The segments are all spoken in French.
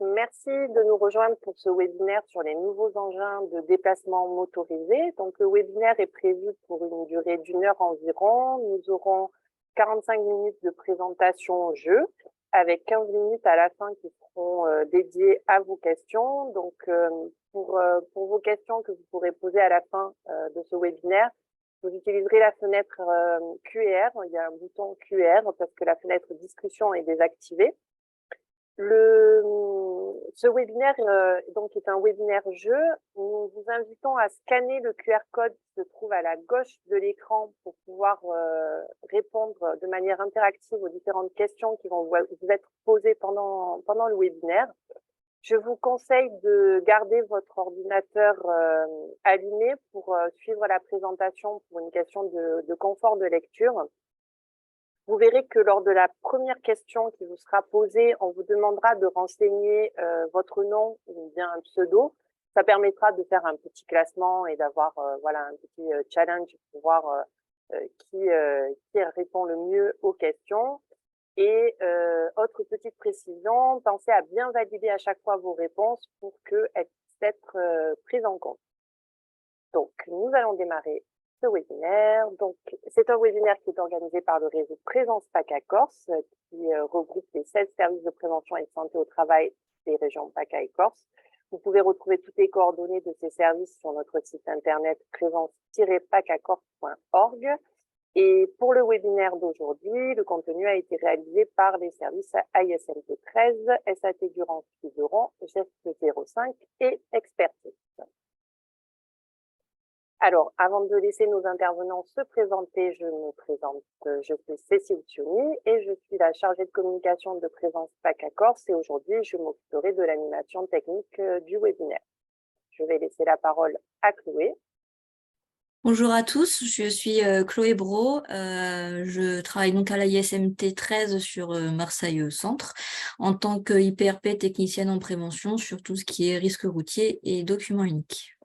merci de nous rejoindre pour ce webinaire sur les nouveaux engins de déplacement motorisé. Donc, le webinaire est prévu pour une durée d'1 heure environ. Nous aurons 45 minutes de présentation jeu, avec 15 minutes à la fin qui seront dédiées à vos questions. Donc, pour vos questions que vous pourrez poser à la fin de ce webinaire, vous utiliserez la fenêtre QR. Il y a un bouton QR parce que la fenêtre discussion est désactivée. Ce webinaire donc est un webinaire jeu. Nous vous invitons à scanner le QR code qui se trouve à la gauche de l'écran pour pouvoir répondre de manière interactive aux différentes questions qui vont vous être posées pendant le webinaire. Je vous conseille de garder votre ordinateur allumé pour suivre la présentation pour une question de confort de lecture. Vous verrez que lors de la première question qui vous sera posée, on vous demandera de renseigner votre nom ou bien un pseudo. Ça permettra de faire un petit classement et d'avoir voilà, un petit challenge pour voir qui répond le mieux aux questions. Et autre petite précision, pensez à bien valider à chaque fois vos réponses pour qu'elles puissent être prises en compte. Donc, nous allons démarrer ce webinaire. Donc, c'est un webinaire qui est organisé par le réseau Présence PACA Corse, qui regroupe les 16 services de prévention et de santé au travail des régions PACA et Corse. Vous pouvez retrouver toutes les coordonnées de ces services sur notre site internet présence-pacacorse.org. Et pour le webinaire d'aujourd'hui, le contenu a été réalisé par les services AISMT 13, SAT Durance Figueron, GEST 05 et Expertise. Alors, avant de laisser nos intervenants se présenter, je me présente. Je suis Cécile Thioni et je suis la chargée de communication de Présence PACA Corse et aujourd'hui, je m'occuperai de l'animation technique du webinaire. Je vais laisser la parole à Chloé. Bonjour à tous, je suis Chloé Brault, je travaille donc à l'AISMT 13 sur Marseille Centre en tant que IPRP technicienne en prévention sur tout ce qui est risque routier et documents uniques.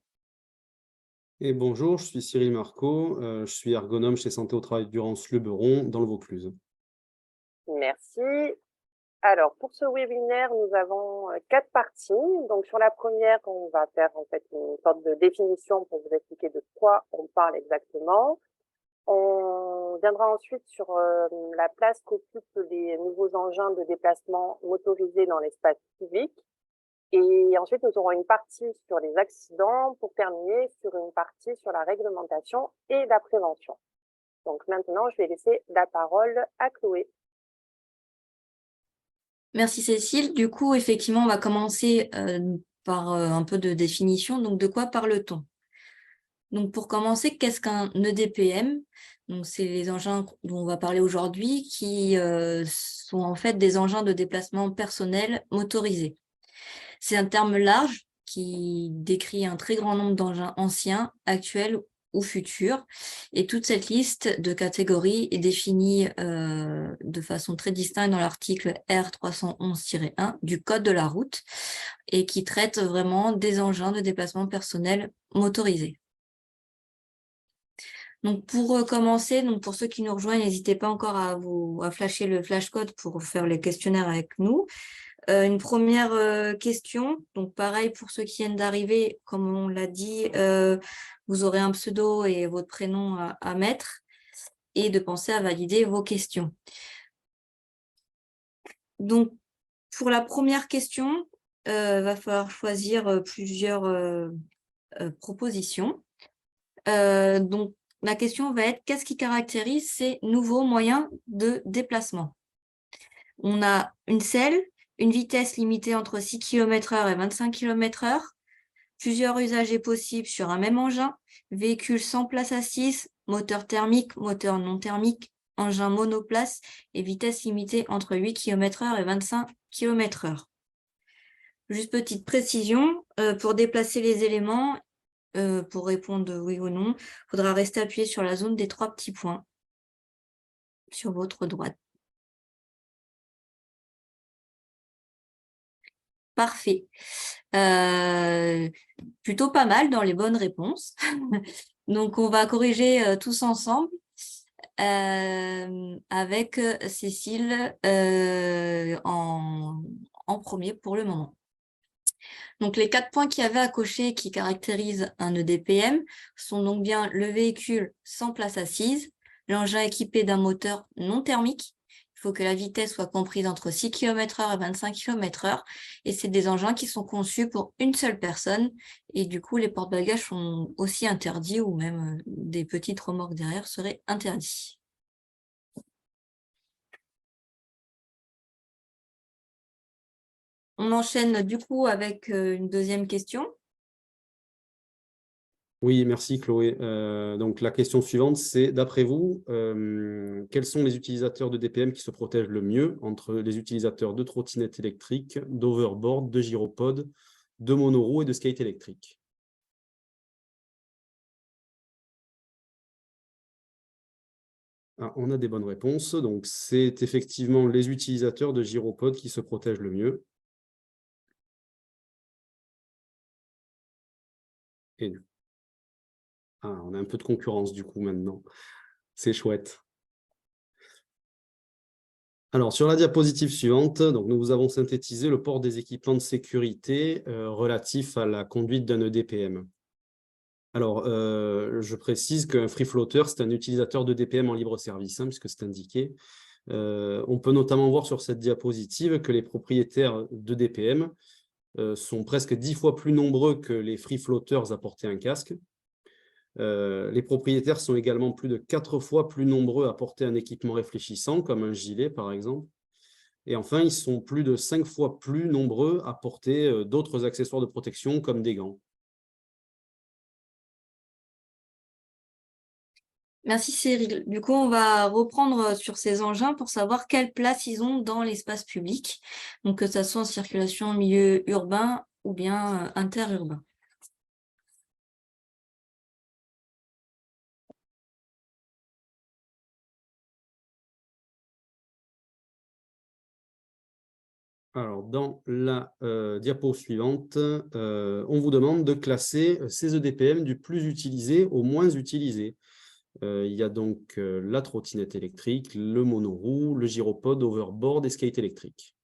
Et bonjour, je suis Cyril Marco, je suis ergonome chez Santé au Travail Durance-Luberon dans le Vaucluse. Merci. Alors, pour ce webinaire, nous avons 4 parties. Donc, sur la première, on va faire en fait une sorte de définition pour vous expliquer de quoi on parle exactement. On viendra ensuite sur la place qu'occupent les nouveaux engins de déplacement motorisés dans l'espace public. Et ensuite, nous aurons une partie sur les accidents pour terminer sur une partie sur la réglementation et la prévention. Donc maintenant, je vais laisser la parole à Chloé. Merci Cécile. Du coup, effectivement, on va commencer par un peu de définition. Donc, de quoi parle-t-on? Donc, pour commencer, qu'est-ce qu'un EDPM? Donc, c'est les engins dont on va parler aujourd'hui qui sont en fait des engins de déplacement personnel motorisés. C'est un terme large qui décrit un très grand nombre d'engins anciens, actuels ou futurs. Et toute cette liste de catégories est définie de façon très distincte dans l'article R311-1 du Code de la route et qui traite vraiment des engins de déplacement personnel motorisés. Donc, pour commencer, donc pour ceux qui nous rejoignent, n'hésitez pas encore à flasher le flashcode pour faire les questionnaires avec nous. Une première question, donc pareil pour ceux qui viennent d'arriver, comme on l'a dit, vous aurez un pseudo et votre prénom à mettre et de penser à valider vos questions. Donc, pour la première question, va falloir choisir plusieurs propositions. Donc, la question va être: qu'est-ce qui caractérise ces nouveaux moyens de déplacement? On a une selle, une vitesse limitée entre 6 km/h et 25 km/h, plusieurs usagers possibles sur un même engin, véhicule sans place assise, moteur thermique, moteur non thermique, engin monoplace et vitesse limitée entre 8 km/h et 25 km/h. Juste petite précision, pour déplacer les éléments, pour répondre oui ou non, il faudra rester appuyé sur la zone des 3 petits points sur votre droite. Parfait. Plutôt pas mal dans les bonnes réponses. Donc, on va corriger tous ensemble avec Cécile en premier pour le moment. Donc, les 4 points qu'il y avait à cocher qui caractérisent un EDPM sont donc bien le véhicule sans place assise, l'engin équipé d'un moteur non thermique. Il faut que la vitesse soit comprise entre 6 km/h et 25 km/h. Et c'est des engins qui sont conçus pour une seule personne. Et du coup, les porte-bagages sont aussi interdits ou même des petites remorques derrière seraient interdits. On enchaîne du coup avec une deuxième question. Oui, merci Chloé. Donc la question suivante, c'est d'après vous, quels sont les utilisateurs de DPM qui se protègent le mieux entre les utilisateurs de trottinettes électriques, d'overboard, de gyropodes, de monoroues et de skate électrique? Ah, on a des bonnes réponses. Donc c'est effectivement les utilisateurs de gyropodes qui se protègent le mieux. Et on a un peu de concurrence du coup maintenant. C'est chouette. Alors, sur la diapositive suivante, donc, nous vous avons synthétisé le port des équipements de sécurité relatifs à la conduite d'un EDPM. Alors, je précise qu'un free floater, c'est un utilisateur de DPM en libre service, puisque c'est indiqué. On peut notamment voir sur cette diapositive que les propriétaires de DPM sont presque 10 fois plus nombreux que les free floaters à porter un casque. Les propriétaires sont également plus de 4 fois plus nombreux à porter un équipement réfléchissant, comme un gilet par exemple. Et enfin, ils sont plus de 5 fois plus nombreux à porter d'autres accessoires de protection, comme des gants. Merci Cyril. Du coup, on va reprendre sur ces engins pour savoir quelle place ils ont dans l'espace public, donc que ça soit en circulation en milieu urbain ou bien interurbain. Alors, dans la diapo suivante, on vous demande de classer ces EDPM du plus utilisé au moins utilisé. Il y a donc la trottinette électrique, le monoroue, le gyropode, overboard et skate électrique.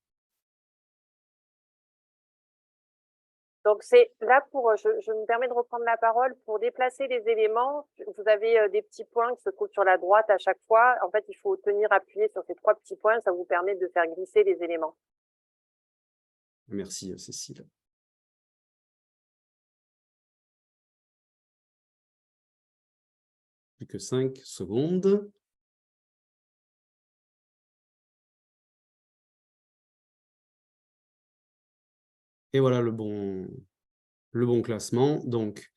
Donc, c'est là je me permets de reprendre la parole pour déplacer les éléments. Vous avez des petits points qui se trouvent sur la droite à chaque fois. En fait, il faut appuyé sur ces 3 petits points. Ça vous permet de faire glisser les éléments. Merci, Cécile. Plus que 5 secondes. Et voilà le bon classement. Donc,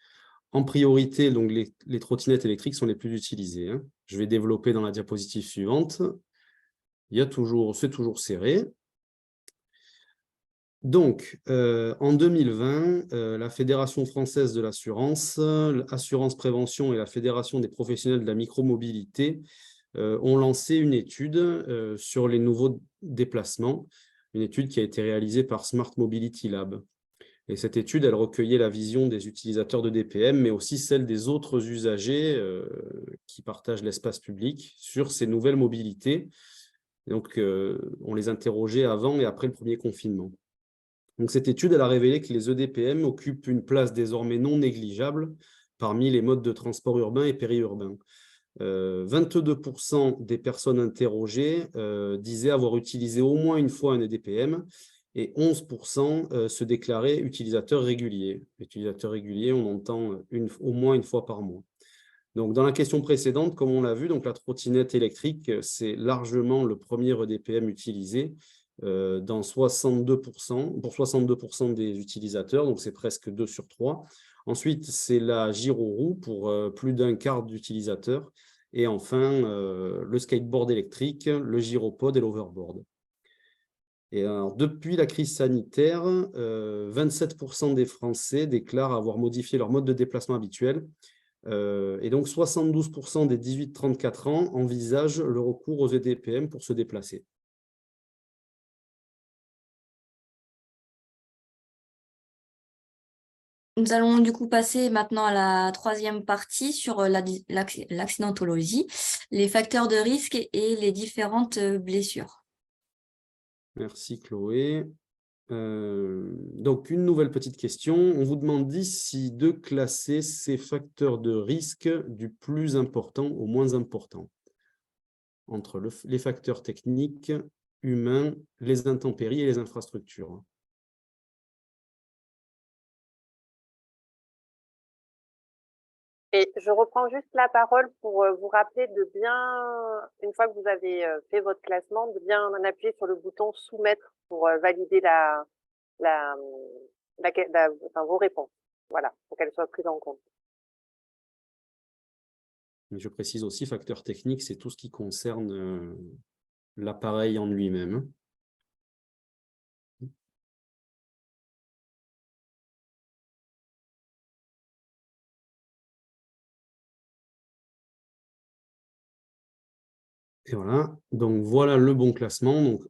en priorité, donc les trottinettes électriques sont les plus utilisées. Je vais développer dans la diapositive suivante. C'est toujours serré. Donc, en 2020, la Fédération française de l'assurance, l'Assurance Prévention et la Fédération des professionnels de la micromobilité ont lancé une étude sur les nouveaux déplacements, une étude qui a été réalisée par Smart Mobility Lab. Et cette étude, elle recueillait la vision des utilisateurs de DPM, mais aussi celle des autres usagers qui partagent l'espace public sur ces nouvelles mobilités. Donc, on les interrogeait avant et après le premier confinement. Donc, cette étude, elle a révélé que les EDPM occupent une place désormais non négligeable parmi les modes de transport urbain et périurbain. 22% des personnes interrogées disaient avoir utilisé au moins une fois un EDPM et 11% se déclaraient utilisateurs réguliers. Utilisateurs réguliers, on entend au moins une fois par mois. Donc, dans la question précédente, comme on l'a vu, donc la trottinette électrique, c'est largement le premier EDPM utilisé pour 62% des utilisateurs, donc c'est presque 2 sur 3. Ensuite, c'est la gyroroue pour plus d'un quart d'utilisateurs. Et enfin, le skateboard électrique, le gyropode et l'overboard. Et alors, depuis la crise sanitaire, 27% des Français déclarent avoir modifié leur mode de déplacement habituel. Et donc, 72% des 18-34 ans envisagent le recours aux EDPM pour se déplacer. Nous allons du coup passer maintenant à la troisième partie sur l'accidentologie, les facteurs de risque et les différentes blessures. Merci Chloé. Donc, une nouvelle petite question. On vous demande ici de classer ces facteurs de risque du plus important au moins important, entre les facteurs techniques, humains, les intempéries et les infrastructures. Et je reprends juste la parole pour vous rappeler de bien, une fois que vous avez fait votre classement, de bien appuyer sur le bouton soumettre pour valider enfin, vos réponses. Voilà, pour qu'elles soient prises en compte. Mais je précise aussi, facteur technique, c'est tout ce qui concerne l'appareil en lui-même. Et voilà, donc voilà le bon classement. Donc,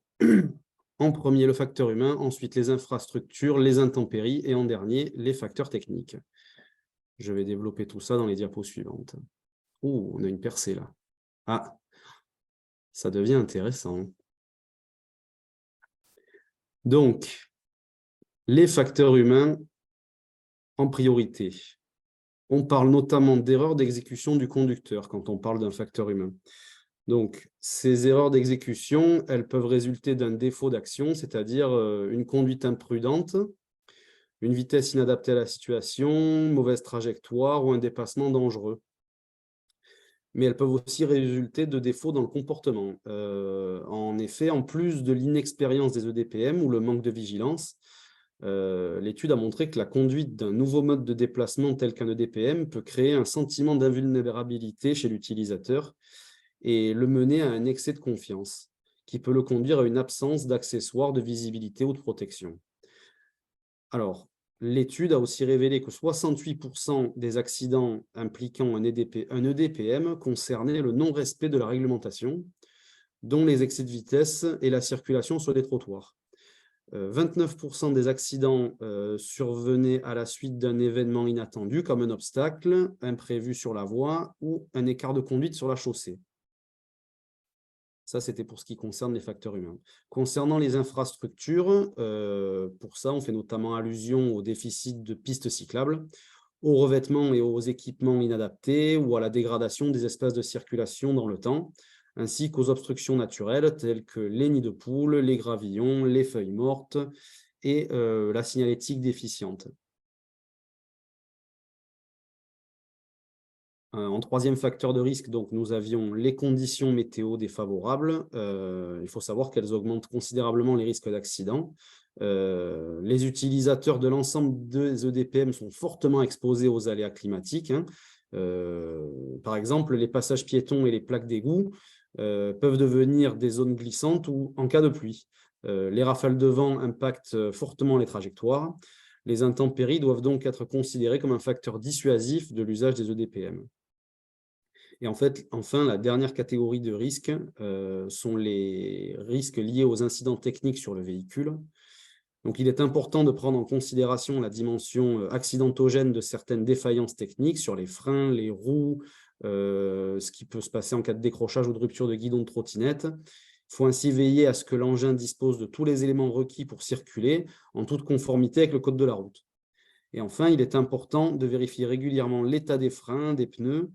en premier, le facteur humain, ensuite les infrastructures, les intempéries et en dernier, les facteurs techniques. Je vais développer tout ça dans les diapos suivantes. Oh, on a une percée là. Ah, ça devient intéressant. Donc, les facteurs humains en priorité. On parle notamment d'erreurs d'exécution du conducteur quand on parle d'un facteur humain. Donc, ces erreurs d'exécution, elles peuvent résulter d'un défaut d'action, c'est-à-dire une conduite imprudente, une vitesse inadaptée à la situation, mauvaise trajectoire ou un dépassement dangereux. Mais elles peuvent aussi résulter de défauts dans le comportement. En effet, en plus de l'inexpérience des EDPM ou le manque de vigilance, l'étude a montré que la conduite d'un nouveau mode de déplacement tel qu'un EDPM peut créer un sentiment d'invulnérabilité chez l'utilisateur et le mener à un excès de confiance, qui peut le conduire à une absence d'accessoires de visibilité ou de protection. Alors, l'étude a aussi révélé que 68% des accidents impliquant un EDPM concernaient le non-respect de la réglementation, dont les excès de vitesse et la circulation sur des trottoirs. 29% des accidents survenaient à la suite d'un événement inattendu, comme un obstacle imprévu sur la voie ou un écart de conduite sur la chaussée. Ça, c'était pour ce qui concerne les facteurs humains. Concernant les infrastructures, pour ça, on fait notamment allusion au déficit de pistes cyclables, aux revêtements et aux équipements inadaptés ou à la dégradation des espaces de circulation dans le temps, ainsi qu'aux obstructions naturelles telles que les nids de poules, les gravillons, les feuilles mortes et la signalétique déficiente. En troisième facteur de risque, donc, nous avions les conditions météo défavorables. Il faut savoir qu'elles augmentent considérablement les risques d'accident. Les utilisateurs de l'ensemble des EDPM sont fortement exposés aux aléas climatiques. Par exemple, les passages piétons et les plaques d'égout peuvent devenir des zones glissantes ou en cas de pluie. Les rafales de vent impactent fortement les trajectoires. Les intempéries doivent donc être considérées comme un facteur dissuasif de l'usage des EDPM. Et en fait, enfin, la dernière catégorie de risques sont les risques liés aux incidents techniques sur le véhicule. Donc, il est important de prendre en considération la dimension accidentogène de certaines défaillances techniques sur les freins, les roues, ce qui peut se passer en cas de décrochage ou de rupture de guidon de trottinette. Il faut ainsi veiller à ce que l'engin dispose de tous les éléments requis pour circuler en toute conformité avec le code de la route. Et enfin, il est important de vérifier régulièrement l'état des freins, des pneus,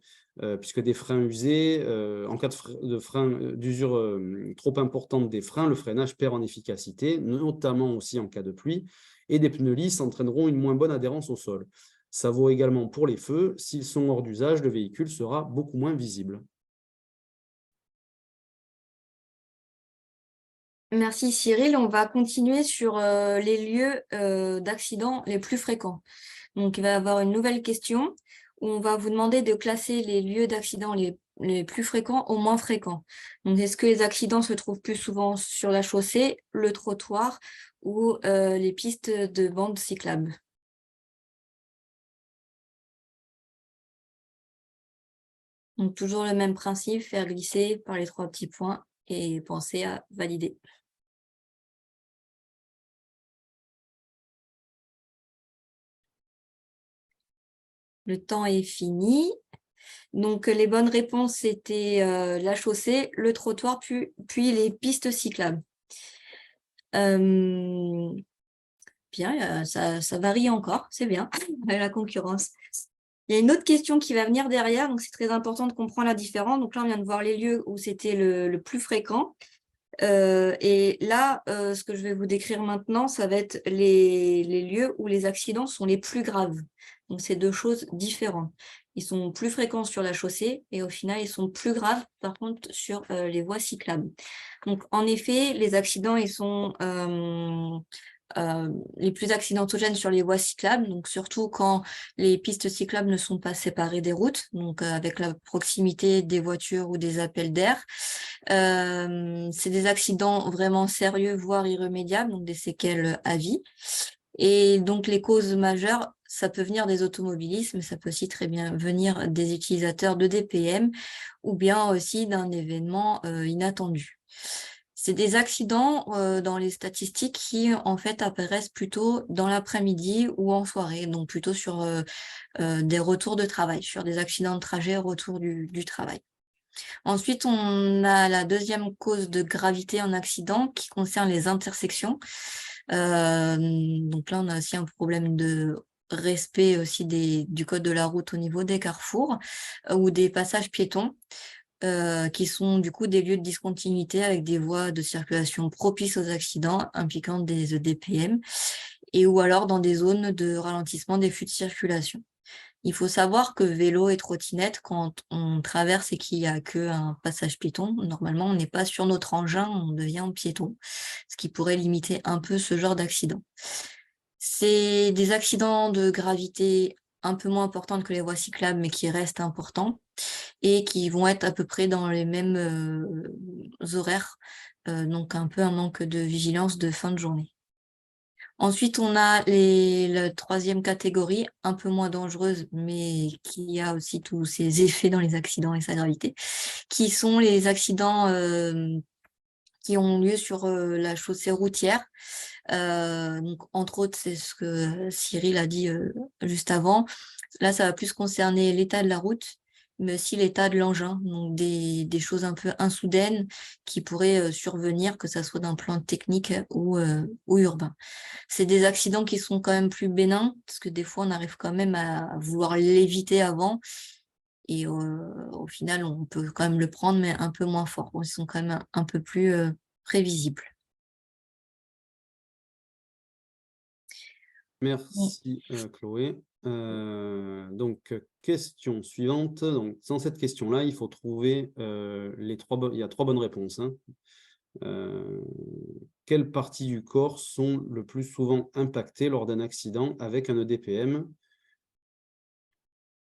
puisque des freins usés, en cas d'usure trop importante des freins, le freinage perd en efficacité, notamment aussi en cas de pluie, et des pneus lisses entraîneront une moins bonne adhérence au sol. Ça vaut également pour les feux. S'ils sont hors d'usage, le véhicule sera beaucoup moins visible. Merci Cyril. On va continuer sur les lieux d'accident les plus fréquents. Donc, il va y avoir une nouvelle question où on va vous demander de classer les lieux d'accident les plus fréquents au moins fréquents. Donc, est-ce que les accidents se trouvent plus souvent sur la chaussée, le trottoir ou les pistes de bande cyclable? Donc, toujours le même principe, faire glisser par les 3 petits points et penser à valider. Le temps est fini. Donc, les bonnes réponses, c'était la chaussée, le trottoir, puis les pistes cyclables. bien, ça varie encore, c'est bien, la concurrence. Il y a une autre question qui va venir derrière, donc c'est très important de comprendre la différence. Donc là, on vient de voir les lieux où c'était le plus fréquent. Et là, ce que je vais vous décrire maintenant, ça va être les lieux où les accidents sont les plus graves. Donc, c'est deux choses différentes. Ils sont plus fréquents sur la chaussée et au final, ils sont plus graves, par contre, sur les voies cyclables. Donc, en effet, les accidents, ils sont les plus accidentogènes sur les voies cyclables, donc surtout quand les pistes cyclables ne sont pas séparées des routes, donc avec la proximité des voitures ou des appels d'air. C'est des accidents vraiment sérieux, voire irrémédiables, donc des séquelles à vie. Et donc les causes majeures, ça peut venir des automobilistes, mais ça peut aussi très bien venir des utilisateurs de DPM ou bien aussi d'un événement inattendu. C'est des accidents dans les statistiques qui, en fait, apparaissent plutôt dans l'après-midi ou en soirée, donc plutôt sur des retours de travail, sur des accidents de trajet au retour du travail. Ensuite, on a la deuxième cause de gravité en accident qui concerne les intersections. Donc là, on a aussi un problème de respect aussi du code de la route au niveau des carrefours ou des passages piétons. Qui sont du coup des lieux de discontinuité avec des voies de circulation propices aux accidents impliquant des EDPM et ou alors dans des zones de ralentissement des flux de circulation. Il faut savoir que vélo et trottinette, quand on traverse et qu'il n'y a qu'un passage piéton, normalement on n'est pas sur notre engin, on devient piéton, ce qui pourrait limiter un peu ce genre d'accident. C'est des accidents de gravité un peu moins importantes que les voies cyclables, mais qui restent importants et qui vont être à peu près dans les mêmes horaires, donc un peu un manque de vigilance de fin de journée. Ensuite, on a la troisième catégorie, un peu moins dangereuse, mais qui a aussi tous ses effets dans les accidents et sa gravité, qui sont les accidents qui ont lieu sur la chaussée routière. Donc, entre autres, c'est ce que Cyril a dit juste avant. Là, ça va plus concerner l'état de la route, mais aussi l'état de l'engin, donc des choses un peu insoudaines qui pourraient survenir, que ça soit d'un plan technique ou urbain. C'est des accidents qui sont quand même plus bénins, parce que des fois, on arrive quand même à vouloir l'éviter avant, et au final, on peut quand même le prendre, mais un peu moins fort. Ils sont quand même un peu plus prévisibles. Merci Chloé. Donc, question suivante. Donc, dans cette question-là, il faut trouver il y a 3 bonnes réponses. Hein. Quelles parties du corps sont le plus souvent impactées lors d'un accident avec un EDPM?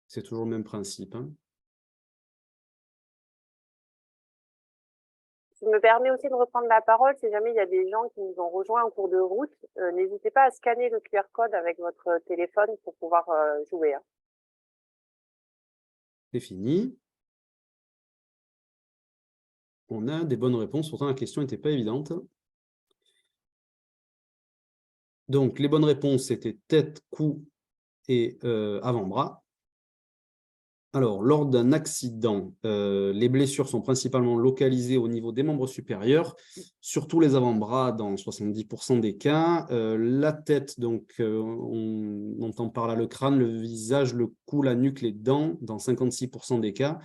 C'est toujours le même principe. Hein. Je me permets aussi de reprendre la parole. Si jamais il y a des gens qui nous ont rejoints en cours de route, n'hésitez pas à scanner le QR code avec votre téléphone pour pouvoir jouer. Hein. C'est fini. On a des bonnes réponses, pourtant la question n'était pas évidente. Donc, les bonnes réponses, c'était tête, cou et avant-bras. Alors, lors d'un accident, les blessures sont principalement localisées au niveau des membres supérieurs, surtout les avant-bras dans 70% des cas. La tête, donc, on entend par là le crâne, le visage, le cou, la nuque, les dents dans 56% des cas.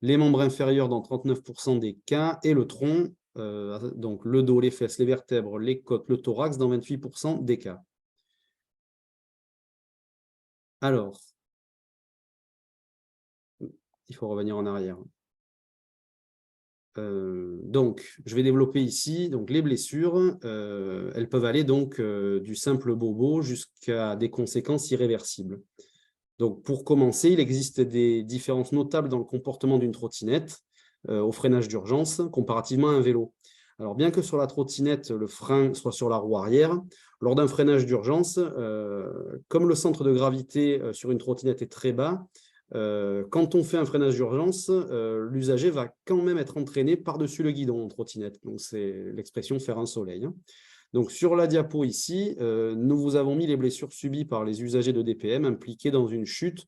Les membres inférieurs dans 39% des cas et le tronc, donc le dos, les fesses, les vertèbres, les côtes, le thorax dans 28% des cas. Alors, il faut revenir en arrière. Donc, je vais développer ici donc, les blessures. Elles peuvent aller donc du simple bobo jusqu'à des conséquences irréversibles. Donc, pour commencer, il existe des différences notables dans le comportement d'une trottinette au freinage d'urgence comparativement à un vélo. Alors, bien que sur la trottinette, le frein soit sur la roue arrière, lors d'un freinage d'urgence, comme le centre de gravité sur une trottinette est très bas, quand on fait un freinage d'urgence, l'usager va quand même être entraîné par-dessus le guidon en trottinette. Donc, c'est l'expression « faire un soleil ». Hein. Donc, sur la diapo ici, nous vous avons mis les blessures subies par les usagers de DPM impliqués dans une chute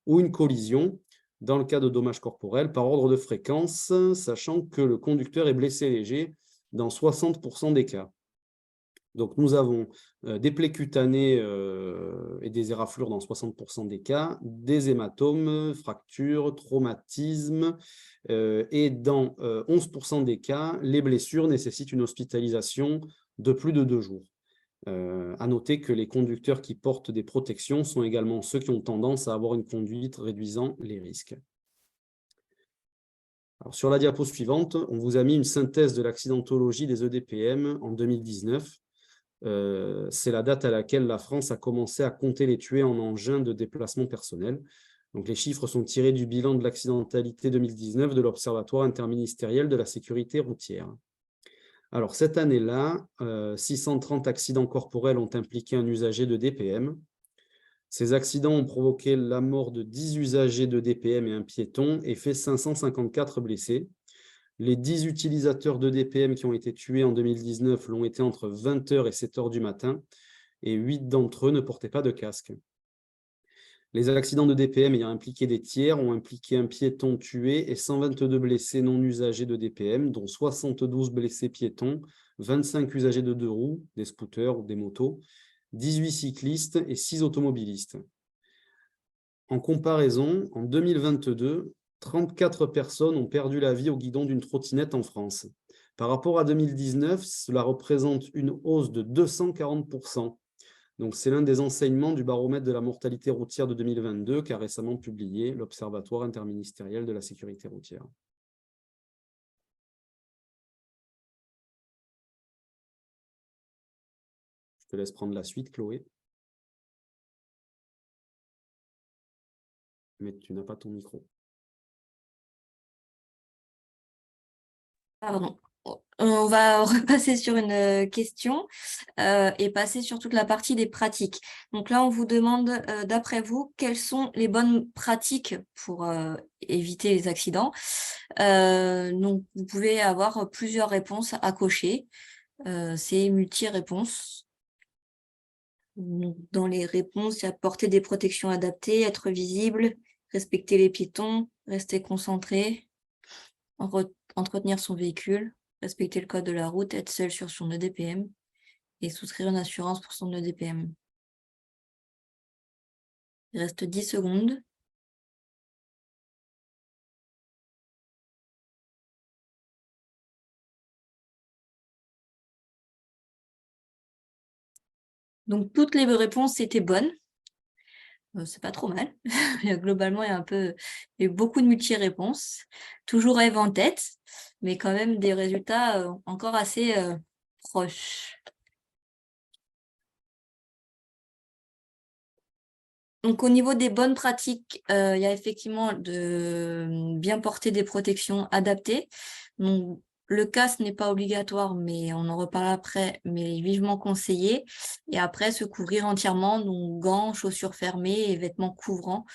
ou une collision dans le cas de dommages corporels par ordre de fréquence, sachant que le conducteur est blessé léger dans 60% des cas. Donc, nous avons des plaies cutanées et des éraflures dans 60% des cas, des hématomes, fractures, traumatismes, et dans 11% des cas, les blessures nécessitent une hospitalisation de plus de 2 jours. À noter que les conducteurs qui portent des protections sont également ceux qui ont tendance à avoir une conduite réduisant les risques. Alors, sur la diapo suivante, on vous a mis une synthèse de l'accidentologie des EDPM en 2019. C'est la date à laquelle la France a commencé à compter les tués en engin de déplacement personnel. Donc, les chiffres sont tirés du bilan de l'accidentalité 2019 de l'Observatoire interministériel de la sécurité routière. Alors, cette année-là, 630 accidents corporels ont impliqué un usager de DPM. Ces accidents ont provoqué la mort de 10 usagers de DPM et un piéton et fait 554 blessés. Les 10 utilisateurs de DPM qui ont été tués en 2019 l'ont été entre 20h et 7h du matin, et 8 d'entre eux ne portaient pas de casque. Les accidents de DPM ayant impliqué des tiers ont impliqué un piéton tué et 122 blessés non usagers de DPM, dont 72 blessés piétons, 25 usagers de 2 roues, des scooters ou des motos, 18 cyclistes et 6 automobilistes. En comparaison, en 2022, 34 personnes ont perdu la vie au guidon d'une trottinette en France. Par rapport à 2019, cela représente une hausse de 240%. Donc, c'est l'un des enseignements du baromètre de la mortalité routière de 2022 qu'a récemment publié l'Observatoire interministériel de la sécurité routière. Je te laisse prendre la suite, Chloé. Mais tu n'as pas ton micro. Pardon. On va repasser sur une question et passer sur toute la partie des pratiques. Donc là, on vous demande, d'après vous, quelles sont les bonnes pratiques pour éviter les accidents. Donc, vous pouvez avoir plusieurs réponses à cocher. C'est multi-réponses. Dans les réponses, il y a porter des protections adaptées, être visible, respecter les piétons, rester concentré, entretenir son véhicule, respecter le code de la route, être seul sur son EDPM et souscrire une assurance pour son EDPM. Il reste 10 secondes. Donc, toutes les réponses étaient bonnes. C'est pas trop mal. Globalement, il y a eu beaucoup de multi-réponses. Toujours Ève en tête, mais quand même des résultats encore assez proches. Donc, au niveau des bonnes pratiques, il y a effectivement de bien porter des protections adaptées. Donc, le casque n'est pas obligatoire, mais on en reparle après, mais vivement conseillé. Et après, se couvrir entièrement, donc gants, chaussures fermées et vêtements couvrants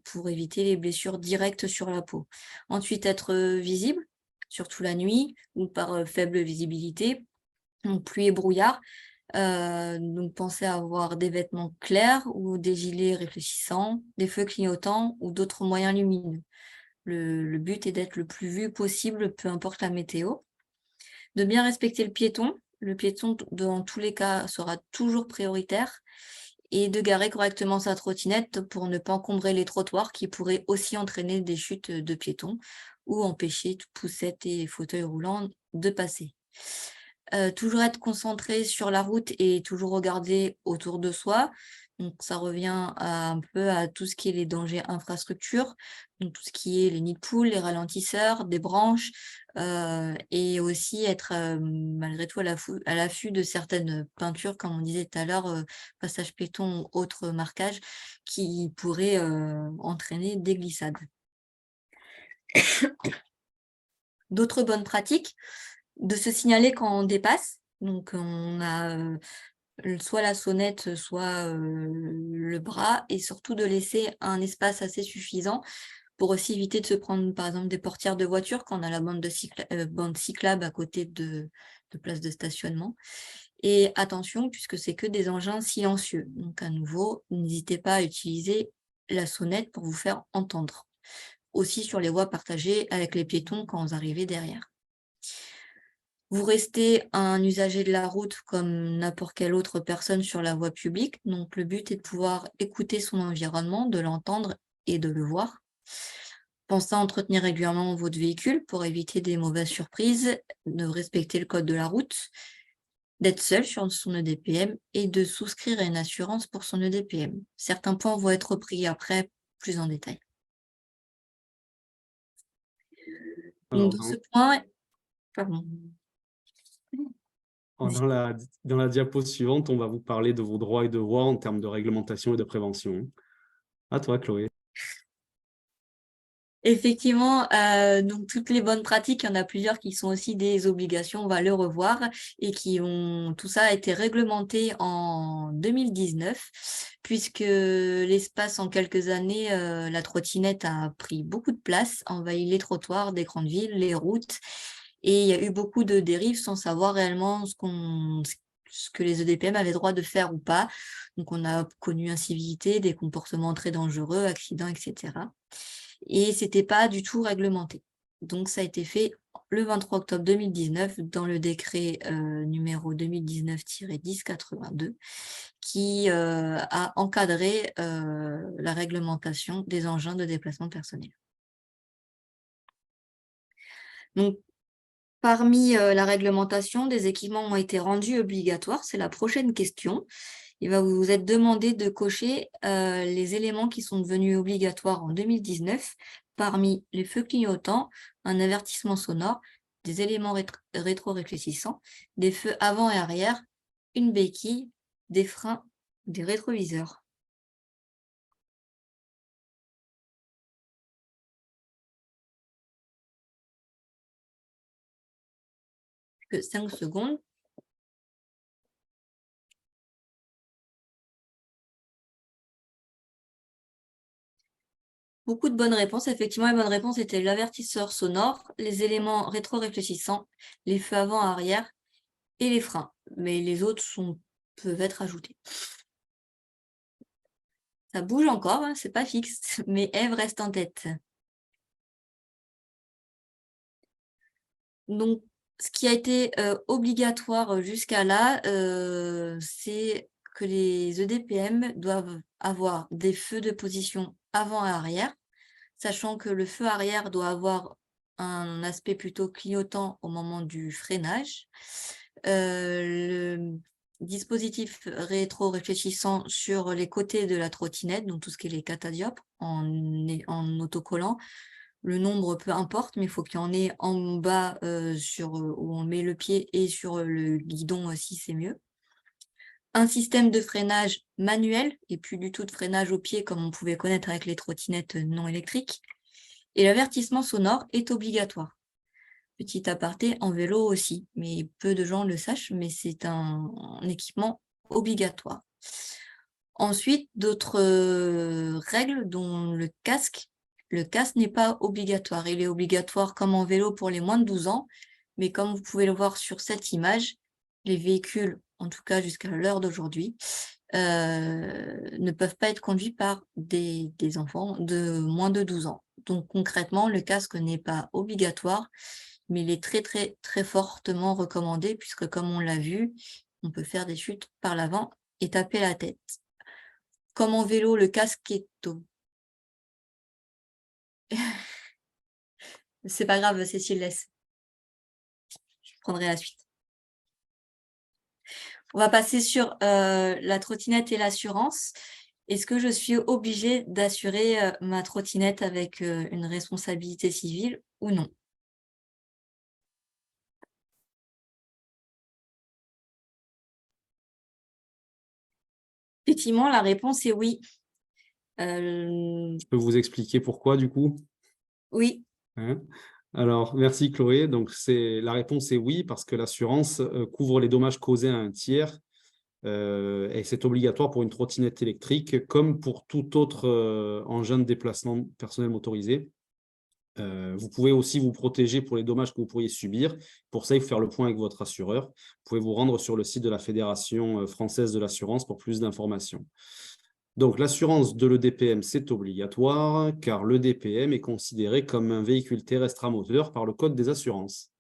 pour éviter les blessures directes sur la peau. Ensuite, être visible, surtout la nuit ou par faible visibilité, donc pluie et brouillard. Donc, pensez à avoir des vêtements clairs ou des gilets réfléchissants, des feux clignotants ou d'autres moyens lumineux. Le but est d'être le plus vu possible, peu importe la météo. De bien respecter le piéton. Le piéton, dans tous les cas, sera toujours prioritaire. Et de garer correctement sa trottinette pour ne pas encombrer les trottoirs qui pourraient aussi entraîner des chutes de piétons ou empêcher poussettes et fauteuils roulants de passer. Toujours être concentré sur la route et toujours regarder autour de soi. Donc, ça revient un peu à tout ce qui est les dangers infrastructures, donc tout ce qui est les nids de poules, les ralentisseurs, des branches, et aussi être malgré tout à l'affût de certaines peintures, comme on disait tout à l'heure, passage piéton ou autres marquages qui pourraient entraîner des glissades. D'autres bonnes pratiques, de se signaler quand on dépasse. Donc, on a soit la sonnette, soit le bras, et surtout de laisser un espace assez suffisant pour aussi éviter de se prendre, par exemple, des portières de voiture quand on a la bande cyclable à côté de places de stationnement. Et attention, puisque c'est que des engins silencieux. Donc, à nouveau, n'hésitez pas à utiliser la sonnette pour vous faire entendre. Aussi sur les voies partagées avec les piétons quand vous arrivez derrière. Vous restez un usager de la route comme n'importe quelle autre personne sur la voie publique. Donc, le but est de pouvoir écouter son environnement, de l'entendre et de le voir. Pensez à entretenir régulièrement votre véhicule pour éviter des mauvaises surprises, de respecter le code de la route, d'être seul sur son EDPM et de souscrire à une assurance pour son EDPM. Certains points vont être pris après plus en détail. Donc, dans ce point, pardon. Dans la diapo suivante, on va vous parler de vos droits et devoirs en termes de réglementation et de prévention. À toi, Chloé. Effectivement, donc toutes les bonnes pratiques, il y en a plusieurs qui sont aussi des obligations, on va le revoir, et tout ça a été réglementé en 2019, puisque l'espace en quelques années, la trottinette a pris beaucoup de place, envahi les trottoirs des grandes villes, les routes, et il y a eu beaucoup de dérives sans savoir réellement ce que les EDPM avaient droit de faire ou pas. Donc on a connu incivilité, des comportements très dangereux, accidents, etc. Et c'était pas du tout réglementé. Donc, ça a été fait le 23 octobre 2019 dans le décret numéro 2019-1082 qui a encadré la réglementation des engins de déplacement personnel. Donc, parmi la réglementation, des équipements ont été rendus obligatoires. C'est la prochaine question. Il va vous être demandé de cocher les éléments qui sont devenus obligatoires en 2019, parmi les feux clignotants, un avertissement sonore, des éléments rétro-réfléchissants, des feux avant et arrière, une béquille, des freins, des rétroviseurs. 5 secondes. Beaucoup de bonnes réponses. Effectivement, les bonnes réponses étaient l'avertisseur sonore, les éléments rétro-réfléchissants, les feux avant-arrière et les freins. Mais les autres peuvent être ajoutés. Ça bouge encore, hein, c'est pas fixe, mais Ève reste en tête. Donc, ce qui a été obligatoire jusqu'à là, c'est que les EDPM doivent avoir des feux de position avant et arrière, sachant que le feu arrière doit avoir un aspect plutôt clignotant au moment du freinage. Le dispositif rétro-réfléchissant sur les côtés de la trottinette, donc tout ce qui est les catadioptres, en autocollant. Le nombre, peu importe, mais il faut qu'il y en ait en bas où on met le pied et sur le guidon aussi, c'est mieux. Un système de freinage manuel et plus du tout de freinage au pied comme on pouvait connaître avec les trottinettes non électriques. Et l'avertissement sonore est obligatoire. Petit aparté, en vélo aussi, mais peu de gens le sachent, mais c'est un équipement obligatoire. Ensuite, d'autres règles, dont le casque. Le casque n'est pas obligatoire. Il est obligatoire comme en vélo pour les moins de 12 ans, mais comme vous pouvez le voir sur cette image, les véhicules, en tout cas jusqu'à l'heure d'aujourd'hui, ne peuvent pas être conduits par des enfants de moins de 12 ans. Donc concrètement, le casque n'est pas obligatoire, mais il est très, très, très fortement recommandé puisque comme on l'a vu, on peut faire des chutes par l'avant et taper la tête. Comme en vélo, le casque est C'est pas grave, Cécile, laisse. Je prendrai la suite. On va passer sur la trottinette et l'assurance. Est-ce que je suis obligée d'assurer ma trottinette avec une responsabilité civile ou non? Effectivement, la réponse est oui. Je peux vous expliquer pourquoi, du coup? Oui. Hein? Alors, merci Chloé. Donc, la réponse est oui, parce que l'assurance couvre les dommages causés à un tiers et c'est obligatoire pour une trottinette électrique comme pour tout autre engin de déplacement personnel motorisé. Vous pouvez aussi vous protéger pour les dommages que vous pourriez subir. Pour ça, il faut faire le point avec votre assureur. Vous pouvez vous rendre sur le site de la Fédération française de l'assurance pour plus d'informations. Donc, l'assurance de l'EDPM, c'est obligatoire car l'EDPM est considéré comme un véhicule terrestre à moteur par le Code des assurances.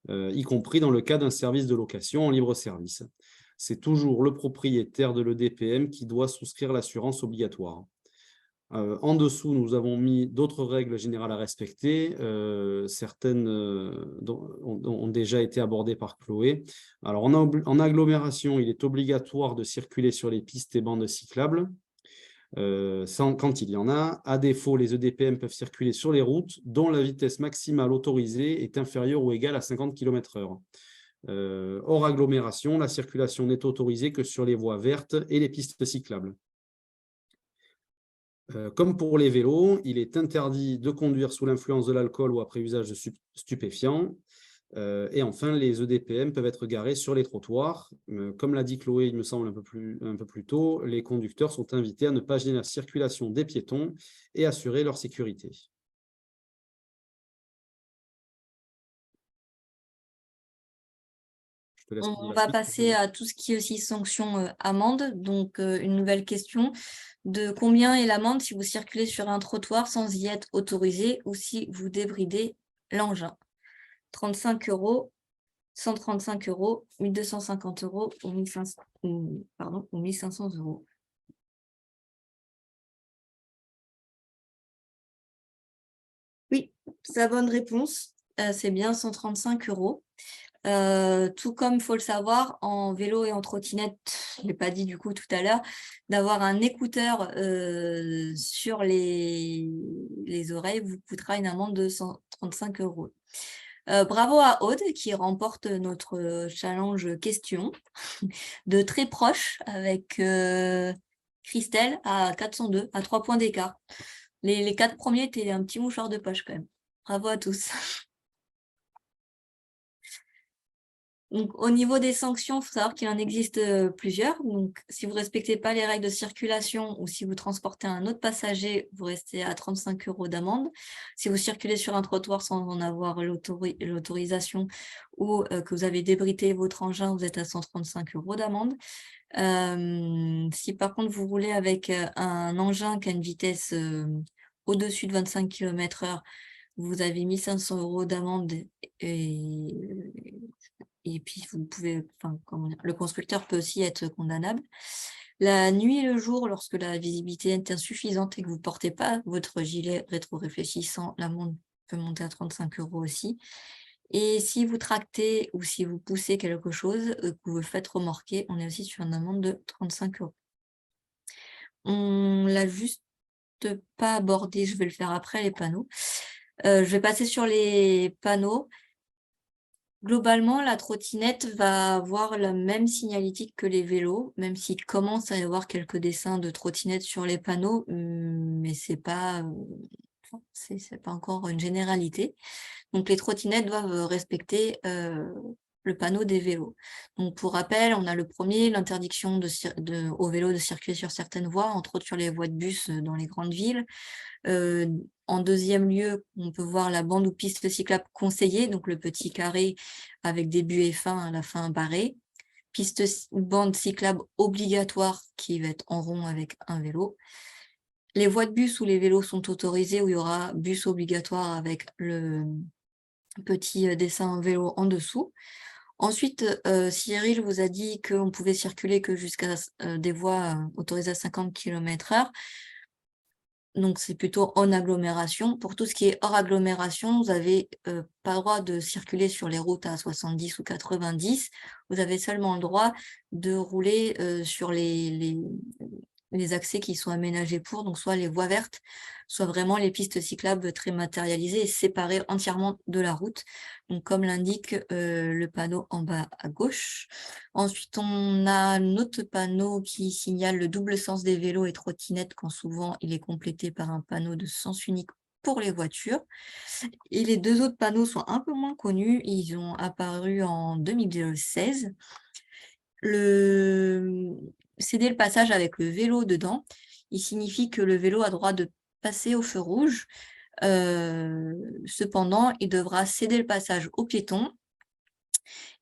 y compris dans le cas d'un service de location en libre service. C'est toujours le propriétaire de l'EDPM qui doit souscrire l'assurance obligatoire. En dessous, nous avons mis d'autres règles générales à respecter. Certaines ont déjà été abordées par Chloé. Alors, en agglomération, il est obligatoire de circuler sur les pistes et bandes cyclables quand il y en a. À défaut, les EDPM peuvent circuler sur les routes dont la vitesse maximale autorisée est inférieure ou égale à 50 km/h. Hors agglomération, la circulation n'est autorisée que sur les voies vertes et les pistes cyclables. Comme pour les vélos, il est interdit de conduire sous l'influence de l'alcool ou après usage de stupéfiants. Et enfin, les EDPM peuvent être garés sur les trottoirs. Comme l'a dit Chloé, il me semble un peu plus tôt, les conducteurs sont invités à ne pas gêner la circulation des piétons et assurer leur sécurité. On va passer à tout ce qui est aussi sanction amende. Donc, une nouvelle question. De combien est l'amende si vous circulez sur un trottoir sans y être autorisé ou si vous débridez l'engin? 35 €, 135 €, 1 250 € ou 1500, ou 1 500 €. Oui, c'est la bonne réponse. C'est bien 135 €. Tout comme, il faut le savoir, en vélo et en trottinette, je ne l'ai pas dit du coup tout à l'heure, d'avoir un écouteur sur les oreilles vous coûtera une amende de 135 €. Bravo à Aude qui remporte notre challenge question de très proche avec Christelle à 402, à 3 points d'écart. Les 4 premiers étaient un petit mouchoir de poche quand même. Bravo à tous. Donc, au niveau des sanctions, il faut savoir qu'il en existe plusieurs. Donc, si vous ne respectez pas les règles de circulation ou si vous transportez un autre passager, vous restez à 35 € d'amende. Si vous circulez sur un trottoir sans en avoir l'autorisation ou que vous avez débridé votre engin, vous êtes à 135 € d'amende. Si par contre vous roulez avec un engin qui a une vitesse au-dessus de 25 km/h, vous avez 1 500 € d'amende et puis vous pouvez, le constructeur peut aussi être condamnable. La nuit et le jour, lorsque la visibilité est insuffisante et que vous ne portez pas votre gilet rétro-réfléchissant, l'amende peut monter à 35 € aussi. Et si vous tractez ou si vous poussez quelque chose, que vous le faites remorquer, on est aussi sur une amende de 35 €. On ne l'a juste pas abordé, je vais le faire après les panneaux. Je vais passer sur les panneaux. Globalement, la trottinette va avoir la même signalétique que les vélos, même s'il commence à y avoir quelques dessins de trottinettes sur les panneaux, mais c'est pas encore une généralité. Donc, les trottinettes doivent respecter le panneau des vélos. Donc, pour rappel, on a le premier, l'interdiction aux vélos de circuler sur certaines voies, entre autres sur les voies de bus dans les grandes villes. En deuxième lieu, on peut voir la bande ou piste cyclable conseillée, donc le petit carré avec début et fin, à la fin barré. Bande cyclable obligatoire qui va être en rond avec un vélo. Les voies de bus où les vélos sont autorisés, où il y aura bus obligatoire avec le petit dessin vélo en dessous. Ensuite, Cyril vous a dit qu'on pouvait circuler que jusqu'à des voies autorisées à 50 km/h. Donc, c'est plutôt en agglomération. Pour tout ce qui est hors agglomération, vous n'avez pas le droit de circuler sur les routes à 70 ou 90. Vous avez seulement le droit de rouler sur les accès qui sont aménagés pour, donc soit les voies vertes, soit vraiment les pistes cyclables très matérialisées et séparées entièrement de la route. Donc, comme l'indique le panneau en bas à gauche. Ensuite, on a un autre panneau qui signale le double sens des vélos et trottinettes quand souvent il est complété par un panneau de sens unique pour les voitures. Et les deux autres panneaux sont un peu moins connus. Ils ont apparu en 2016. Céder le passage avec le vélo dedans, il signifie que le vélo a droit de passer au feu rouge. Cependant, il devra céder le passage aux piétons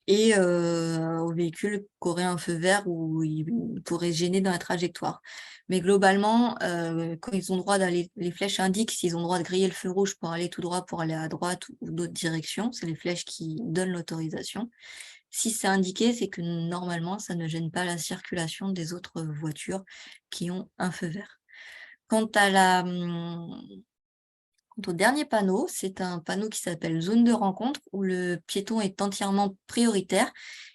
et aux véhicules qui auraient un feu vert où ils pourraient gêner dans la trajectoire. Mais globalement, quand ils ont le droit d'aller, les flèches indiquent s'ils ont le droit de griller le feu rouge pour aller tout droit, pour aller à droite ou d'autres directions. C'est les flèches qui donnent l'autorisation. Si c'est indiqué, c'est que normalement, ça ne gêne pas la circulation des autres voitures qui ont un feu vert. Quant au dernier panneau, c'est un panneau qui s'appelle zone de rencontre où le piéton est entièrement prioritaire.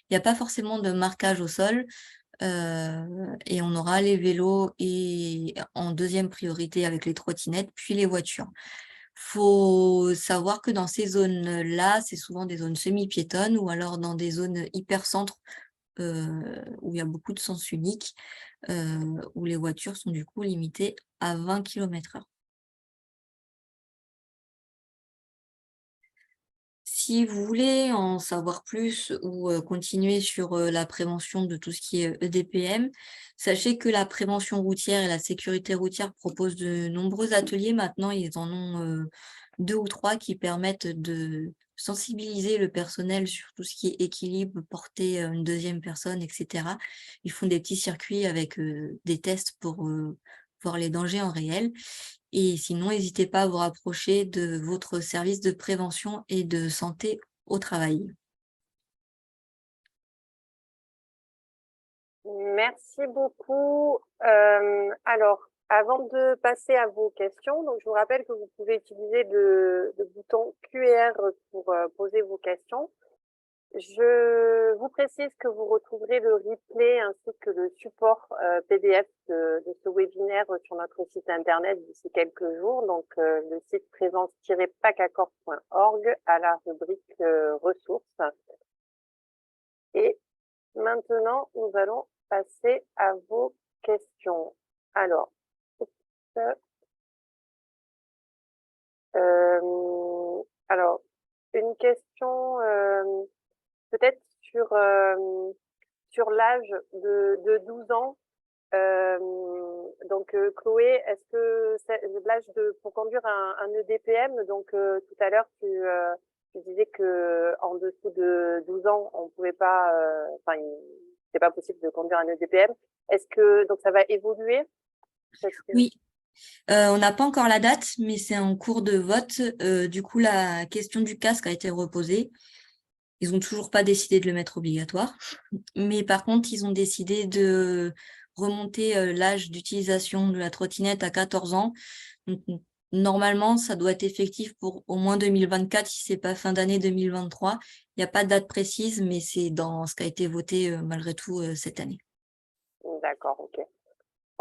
Il n'y a pas forcément de marquage au sol et on aura les vélos et en deuxième priorité avec les trottinettes, puis les voitures. Faut savoir que dans ces zones-là, c'est souvent des zones semi-piétonnes ou alors dans des zones hyper-centres où il y a beaucoup de sens unique, où les voitures sont du coup limitées à 20 km/h. Si vous voulez en savoir plus ou continuer sur la prévention de tout ce qui est EDPM, sachez que la prévention routière et la sécurité routière proposent de nombreux ateliers. Maintenant, ils en ont 2 ou 3 qui permettent de sensibiliser le personnel sur tout ce qui est équilibre, porter une deuxième personne, etc. Ils font des petits circuits avec des tests pour voir les dangers en réel. Et sinon, n'hésitez pas à vous rapprocher de votre service de prévention et de santé au travail. Merci beaucoup. Alors, avant de passer à vos questions, donc je vous rappelle que vous pouvez utiliser le bouton QR pour poser vos questions. Je vous précise que vous retrouverez le replay ainsi que le support PDF de ce webinaire sur notre site internet d'ici quelques jours, donc le site présence-pacaccord.org à la rubrique ressources. Et maintenant, nous allons passer à vos questions. Alors, une question peut-être sur l'âge de 12 ans. Donc Chloé, est-ce que l'âge pour conduire un EDPM, donc tout à l'heure tu disais que en dessous de 12 ans on pouvait pas, c'est pas possible de conduire un EDPM. Est-ce que donc ça va évoluer? Oui, on n'a pas encore la date, mais c'est en cours de vote. Du coup, la question du casque a été reposée. Ils n'ont toujours pas décidé de le mettre obligatoire. Mais par contre, ils ont décidé de remonter l'âge d'utilisation de la trottinette à 14 ans. Donc, normalement, ça doit être effectif pour au moins 2024, si ce n'est pas fin d'année 2023. Il n'y a pas de date précise, mais c'est dans ce qui a été voté malgré tout cette année. D'accord, ok.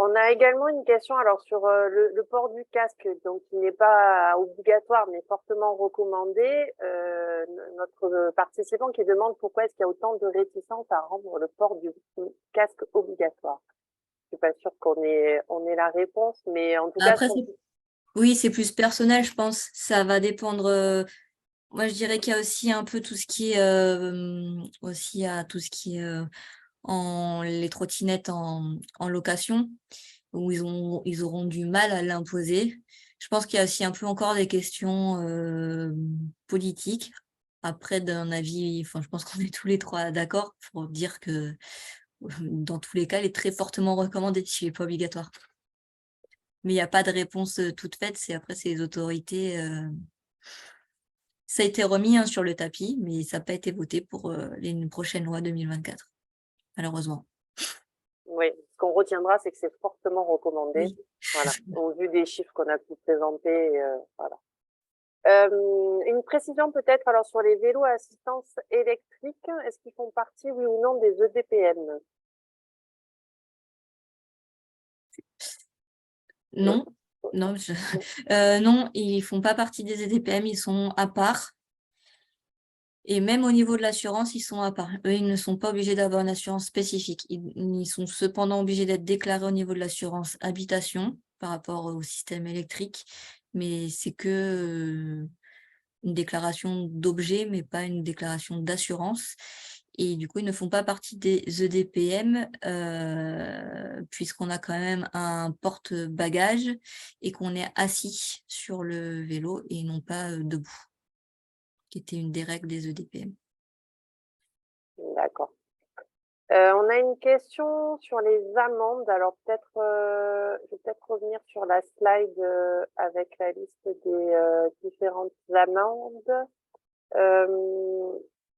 On a également une question alors sur le port du casque, donc qui n'est pas obligatoire mais fortement recommandé. Notre participant qui demande pourquoi est-ce qu'il y a autant de réticence à rendre le port du casque obligatoire. Je suis pas sûre qu'on ait la réponse, mais en tout Après, cas. oui, c'est plus personnel, je pense. Ça va dépendre. Moi, je dirais qu'il y a aussi un peu tout ce qui est aussi à tout ce qui est les trottinettes en location, où ils auront du mal à l'imposer. Je pense qu'il y a aussi un peu encore des questions politiques. Après, d'un avis, je pense qu'on est tous les trois d'accord pour dire que dans tous les cas, il est très fortement recommandé, s'il n'est pas obligatoire. Mais il n'y a pas de réponse toute faite, après, c'est les autorités. Ça a été remis sur le tapis, mais ça n'a pas été voté pour les prochaines lois 2024, malheureusement. Oui, ce qu'on retiendra, c'est que c'est fortement recommandé. Oui. Voilà, au vu des chiffres qu'on a pu présenter, voilà. Une précision peut-être alors sur les vélos à assistance électrique, est-ce qu'ils font partie, oui ou non, des EDPM? Non, non, non, ils font pas partie des EDPM, ils sont à part. Et même au niveau de l'assurance, ils sont à part. Eux, ils ne sont pas obligés d'avoir une assurance spécifique. Ils sont cependant obligés d'être déclarés au niveau de l'assurance habitation par rapport au système électrique, mais c'est que une déclaration d'objet, mais pas une déclaration d'assurance. Et du coup, ils ne font pas partie des EDPM puisqu'on a quand même un porte-bagages et qu'on est assis sur le vélo et non pas debout, qui était une des règles des EDPM. On a une question sur les amendes. Alors peut-être, je vais peut-être revenir sur la slide avec la liste des différentes amendes.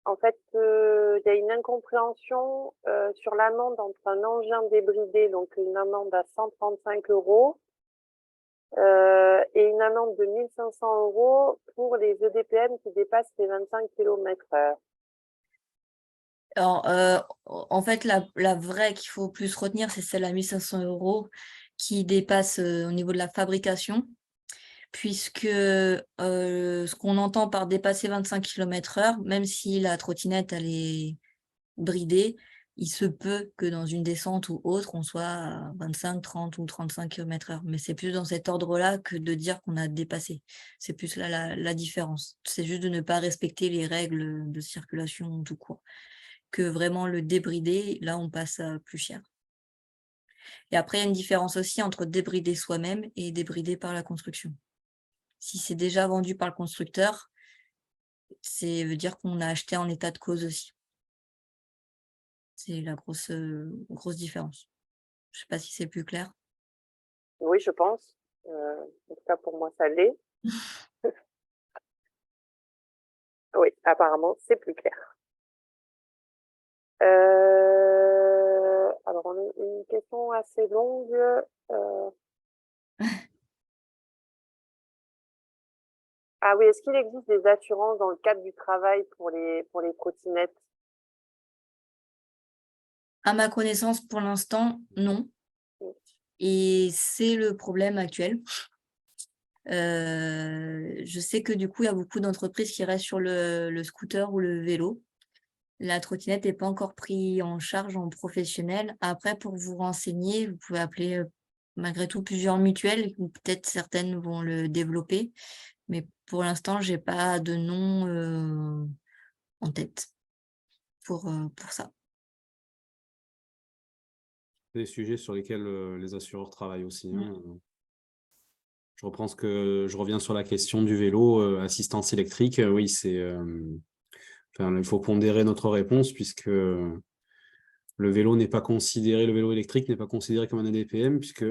En fait, il y a une incompréhension sur l'amende entre un engin débridé, donc une amende à 135 € et une amende de 1 500 € pour les EDPM qui dépassent les 25 km/h. Alors, en fait, la vraie qu'il faut plus retenir, c'est celle à 1 500 € qui dépasse au niveau de la fabrication, puisque ce qu'on entend par dépasser 25 km/h, même si la trottinette elle est bridée, il se peut que dans une descente ou autre, on soit à 25, 30 ou 35 km/h. Mais c'est plus dans cet ordre-là que de dire qu'on a dépassé. C'est plus là la différence. C'est juste de ne pas respecter les règles de circulation tout court. Que vraiment le débridé, là, on passe à plus cher. Et après, il y a une différence aussi entre débrider soi-même et débrider par la construction. Si c'est déjà vendu par le constructeur, ça veut dire qu'on a acheté en état de cause aussi. C'est la grosse différence. Je ne sais pas si c'est plus clair. Oui, je pense. En tout cas, pour moi, ça l'est. Oui, apparemment, c'est plus clair. Alors, on a une question assez longue. Ah oui, est-ce qu'il existe des assurances dans le cadre du travail pour les trottinettes? À ma connaissance, pour l'instant, non. Et c'est le problème actuel. Je sais que du coup, il y a beaucoup d'entreprises qui restent sur le scooter ou le vélo. La trottinette n'est pas encore prise en charge en professionnel. Après, pour vous renseigner, vous pouvez appeler malgré tout plusieurs mutuelles, ou peut-être certaines vont le développer. Mais pour l'instant, je n'ai pas de nom en tête pour ça. Des sujets sur lesquels les assureurs travaillent aussi. Hein. Je reviens sur la question du vélo, assistance électrique. Oui, il faut pondérer notre réponse puisque le vélo électrique n'est pas considéré comme un EDPM puisque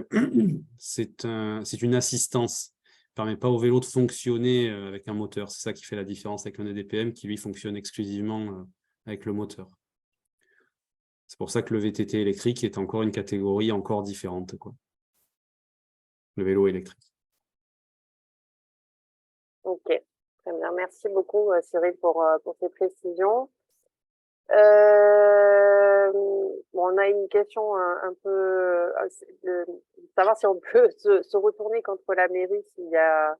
c'est une assistance. Ça ne permet pas au vélo de fonctionner avec un moteur. C'est ça qui fait la différence avec un EDPM qui, lui, fonctionne exclusivement avec le moteur. C'est pour ça que le VTT électrique est encore une catégorie encore différente, quoi. Le vélo électrique. Ok, très bien. Merci beaucoup, Cyril, pour ces précisions. Bon, on a une question un peu de savoir si on peut se retourner contre la mairie s'il y a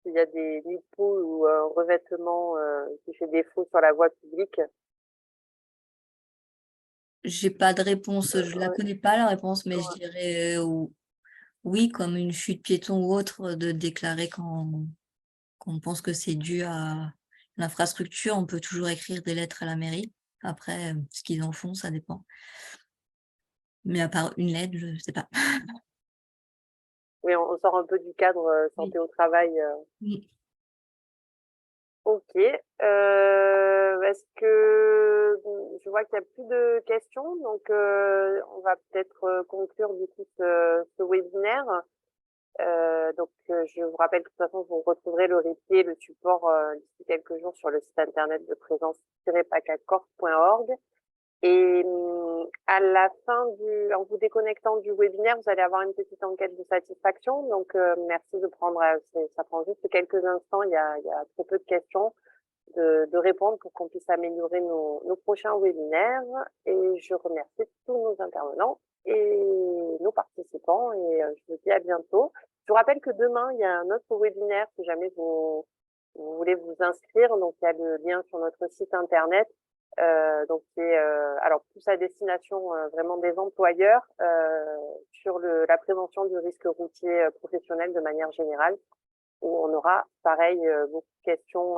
des nids de poules ou un revêtement qui fait défaut sur la voie publique. J'ai pas de réponse, je la Ouais. connais pas la réponse, mais je dirais oui, comme une chute piéton ou autre, de déclarer quand on pense que c'est dû à l'infrastructure. On peut toujours écrire des lettres à la mairie. Après, ce qu'ils en font, ça dépend. Mais à part une lettre, je sais pas. Oui, on sort un peu du cadre santé au travail. Oui. Ok. Est-ce que je vois qu'il n'y a plus de questions, donc on va peut-être conclure du coup ce webinaire. Donc je vous rappelle que de toute façon vous retrouverez le replay, le support d'ici quelques jours sur le site internet de présence-pacaccorp.org. Et à la fin en vous déconnectant du webinaire, vous allez avoir une petite enquête de satisfaction. Donc merci de prendre, ça prend juste quelques instants, il y a trop peu de questions, de répondre pour qu'on puisse améliorer nos prochains webinaires. Et je remercie tous nos intervenants et nos participants et je vous dis à bientôt. Je vous rappelle que demain, il y a un autre webinaire si jamais vous voulez vous inscrire. Donc, il y a le lien sur notre site internet. Donc, c'est alors plus à destination vraiment des employeurs sur la prévention du risque routier professionnel de manière générale, où on aura, pareil, beaucoup de questions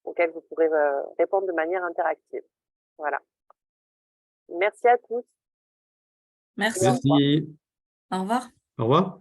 auxquelles vous pourrez répondre de manière interactive. Voilà. Merci à tous. Merci. Merci. Au revoir. Au revoir.